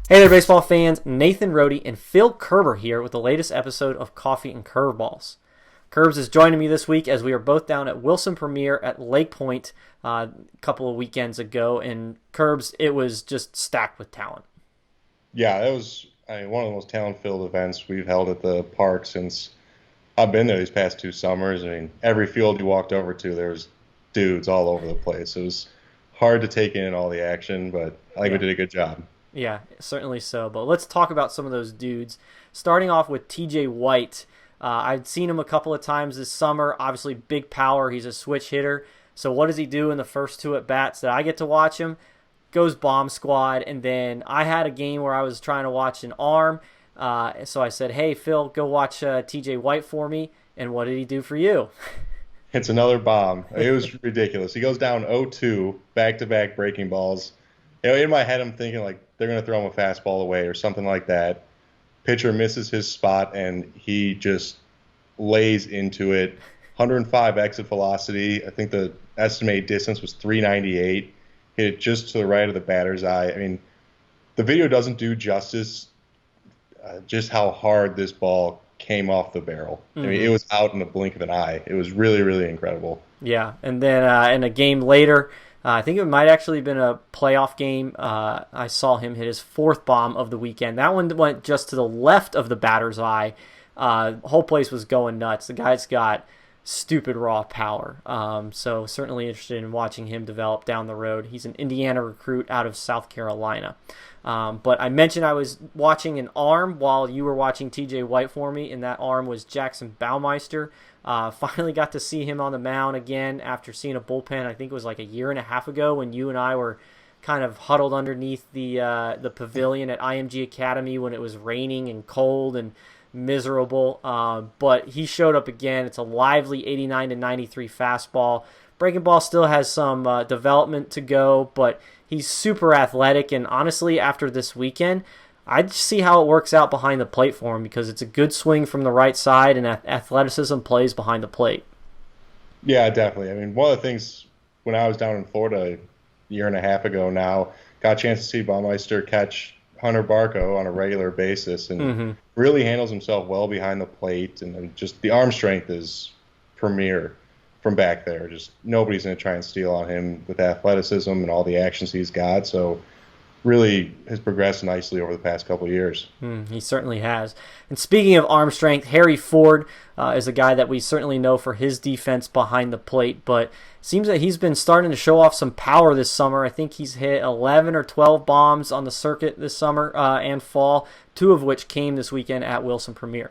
Hey there, baseball fans. Nathan Rode and Phil Kerber here with the latest episode of Coffee and Curveballs. Curbs is joining me this week as we are both down at Wilson Premier at Lakepoint a couple of weekends ago. And Curbs, it was just stacked with talent. Yeah, that was one of the most talent-filled events we've held at the park since I've been there these past 2 summers. I mean, every field you walked over to, there was dudes all over the place. It was hard to take in all the action, but I think we Yeah. did a good job. Yeah, certainly so. But let's talk about some of those dudes. Starting off with TJ White. I've seen him a couple of times this summer. Obviously, big power. He's a switch hitter. So what does he do in the first two at bats that I get to watch him? Goes bomb squad. And then I had a game where I was trying to watch an arm. So I said, hey, Phil, go watch TJ White for me. And what did he do for you? It's another bomb. It was ridiculous. He goes down 0-2, back-to-back breaking balls. In my head, I'm thinking like they're going to throw him a fastball away or something like that. Pitcher misses his spot, and he just lays into it. 105 exit velocity. I think the estimated distance was 398. Hit it just to the right of the batter's eye. I mean, the video doesn't do justice just how hard this ball came off the barrel. I mean, it was out in the blink of an eye. It was really, really incredible. Yeah, and then in a game later, I think it might actually have been a playoff game. I saw him hit his fourth bomb of the weekend. That one went just to the left of the batter's eye. Whole place was going nuts. The guy's got stupid raw power. So certainly interested in watching him develop down the road. He's an Indiana recruit out of South Carolina. But I mentioned I was watching an arm while you were watching TJ White for me, and that arm was Jackson Baumeister. Finally got to see him on the mound again after seeing a bullpen. I think it was like a year and a half ago when you and I were kind of huddled underneath the pavilion at IMG Academy when it was raining and cold and miserable. But he showed up again. It's a lively 89 to 93 fastball. Breaking ball still has some development to go, but he's super athletic. And honestly, after this weekend, I'd see how it works out behind the plate for him because it's a good swing from the right side and athleticism plays behind the plate. Yeah, definitely. I mean, one of the things when I was down in Florida a year and a half ago now, got a chance to see Baumeister catch Hunter Barco on a regular basis and really handles himself well behind the plate. And just the arm strength is premier from back there. Just nobody's going to try and steal on him with athleticism and all the actions he's got. So really has progressed nicely over the past couple of years. He certainly has. And speaking of arm strength, Harry Ford is a guy that we certainly know for his defense behind the plate, but seems that he's been starting to show off some power this summer. I think he's hit 11 or 12 bombs on the circuit this summer and fall, two of which came this weekend at Wilson Premier.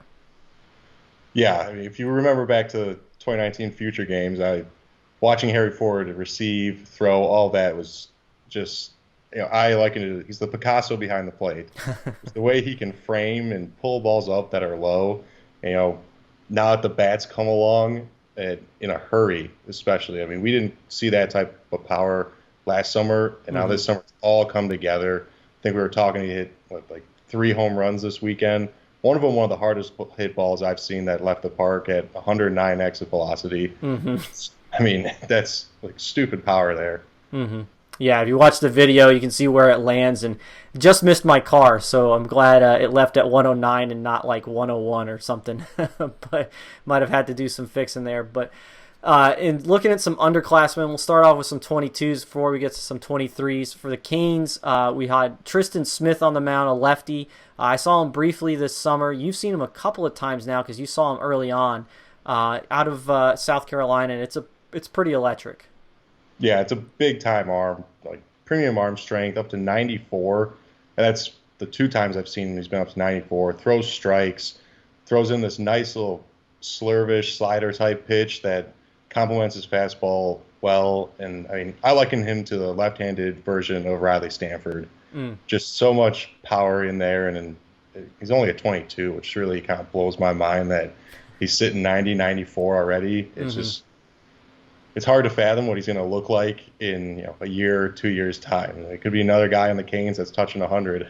Yeah, I mean, if you remember back to 2019 Future Games, watching Harry Ford receive, throw, all that was just I liken it. He's the Picasso behind the plate. It's the way he can frame and pull balls up that are low. Now that the bats come along in a hurry, especially. I mean, we didn't see that type of power last summer, and now this summer it's all come together. I think we were talking. He hit like 3 home runs this weekend. One of them, one of the hardest hit balls I've seen that left the park at 109 exit velocity. I mean, that's like stupid power there. Yeah, if you watch the video, you can see where it lands, and it just missed my car, so I'm glad it left at 109 and not like 101 or something. But might have had to do some fixing there. But in looking at some underclassmen, we'll start off with some 22s before we get to some 23s. For the Canes, we had Tristan Smith on the mound, a lefty. I saw him briefly this summer. You've seen him a couple of times now because you saw him early on out of South Carolina, and it's pretty electric. Yeah, it's a big time arm, like premium arm strength up to 94. And that's the 2 times I've seen him. He's been up to 94. Throws strikes, throws in this nice little slurvish slider type pitch that complements his fastball well. And I mean, I liken him to the left-handed version of Riley Stanford. Just so much power in there, and he's only at 22, which really kind of blows my mind that he's sitting 90, 94 already. It's just it's hard to fathom what he's going to look like in a year or 2 years time. It could be another guy on the Canes that's touching 100.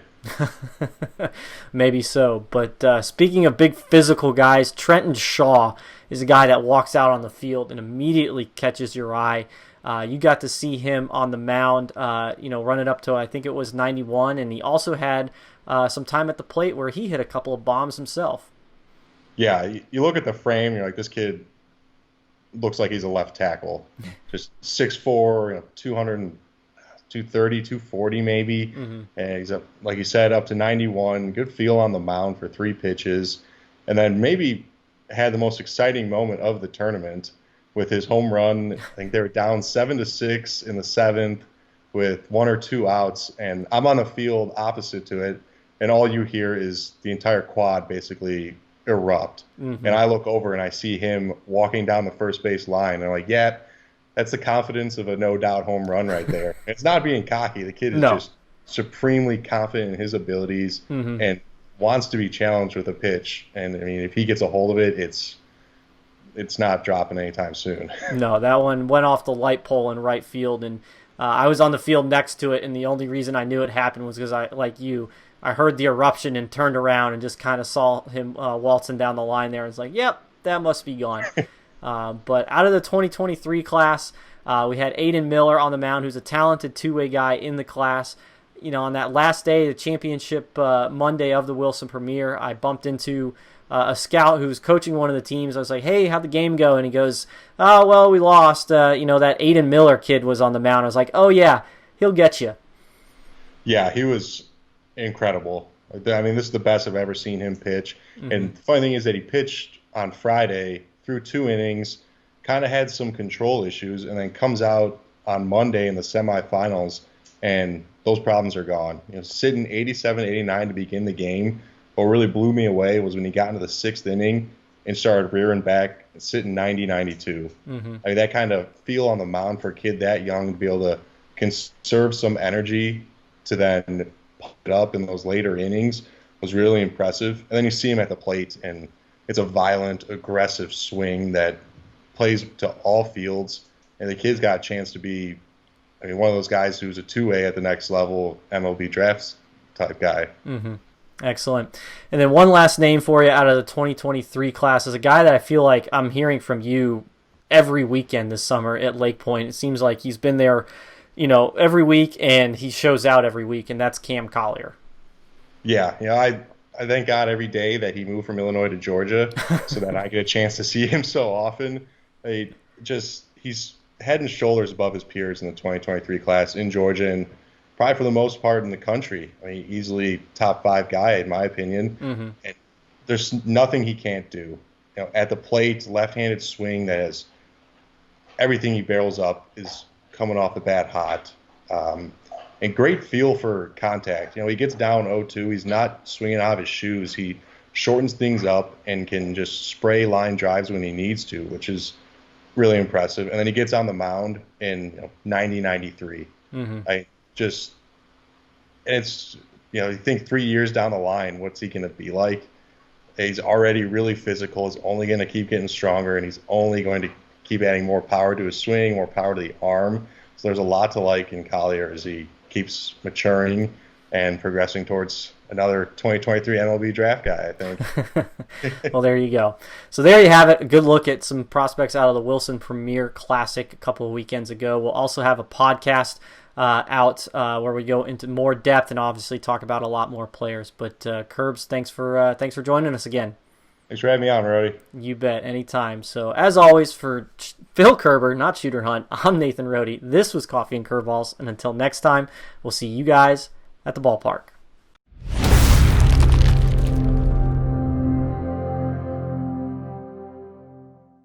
Maybe so. But speaking of big physical guys, Trenton Shaw is a guy that walks out on the field and immediately catches your eye. You got to see him on the mound, running up to, I think it was 91, and he also had some time at the plate where he hit a couple of bombs himself. Yeah, you look at the frame, you're like, this kid looks like he's a left tackle. Just 6'4", 230, 240 maybe. Mm-hmm. And he's up, like you said, up to 91. Good feel on the mound for 3 pitches. And then maybe had the most exciting moment of the tournament with his home run. I think they were down 7-6 in the 7th with 1 or 2 outs. And I'm on the field opposite to it. And all you hear is the entire quad basically erupt. Mm-hmm. And I look over and I see him walking down the first base line. And I'm like, yeah, that's the confidence of a no-doubt home run right there. It's not being cocky. The kid is just supremely confident in his abilities and wants to be challenged with a pitch. And, I mean, if he gets a hold of it, it's not dropping anytime soon. No, that one went off the light pole in right field, and I was on the field next to it, and the only reason I knew it happened was because I heard the eruption and turned around and just kind of saw him waltzing down the line there. And was like, yep, that must be gone. But out of the 2023 class, we had Aiden Miller on the mound, who's a talented two-way guy in the class. On that last day, the championship Monday of the Wilson Premier, I bumped into a scout who was coaching one of the teams. I was like, hey, how'd the game go? And he goes, oh, well, we lost. That Aiden Miller kid was on the mound. I was like, oh, yeah, he'll get you. Yeah, he was incredible. I mean, this is the best I've ever seen him pitch. Mm-hmm. And the funny thing is that he pitched on Friday through 2 innings, kind of had some control issues, and then comes out on Monday in the semifinals, and those problems are gone. Sitting 87, 89 to begin the game. What really blew me away was when he got into the 6th inning and started rearing back, sitting 90, 92. Mm-hmm. I mean, that kind of feel on the mound for a kid that young to be able to conserve some energy to then pump it up in those later innings was really impressive. And then you see him at the plate, and it's a violent, aggressive swing that plays to all fields. And the kid's got a chance to be, one of those guys who's a two-way at the next level, MLB drafts type guy. Mm-hmm. Excellent. And then one last name for you out of the 2023 class is a guy that I feel like I'm hearing from you every weekend this summer at Lakepoint. It seems like he's been there, every week, and he shows out every week, and that's Cam Collier. Yeah, I thank God every day that he moved from Illinois to Georgia so that I get a chance to see him so often. He's head and shoulders above his peers in the 2023 class in Georgia, and probably for the most part in the country. Easily top 5 guy in my opinion. Mm-hmm. And there's nothing he can't do. At the plate, left-handed swing that has everything he barrels up is coming off the bat hot. And great feel for contact. He gets down 0-2. He's not swinging out of his shoes. He shortens things up and can just spray line drives when he needs to, which is really impressive. And then he gets on the mound in 90-93. Mm-hmm. You think 3 years down the line, what's he going to be like? He's already really physical. He's only going to keep getting stronger, and he's only going to keep adding more power to his swing, more power to the arm. So there's a lot to like in Collier as he keeps maturing and progressing towards another 2023 MLB draft guy, I think. Well, there you go. So there you have it. A good look at some prospects out of the Wilson Premier Classic a couple of weekends ago. We'll also have a podcast out where we go into more depth and obviously talk about a lot more players. But Curbs, thanks for joining us again. Thanks for having me on, Rody. You bet, anytime. So as always, for Phil Kerber, not Shooter Hunt, I'm Nathan Rody. This was Coffee and Curveballs, and until next time, we'll see you guys at the ballpark.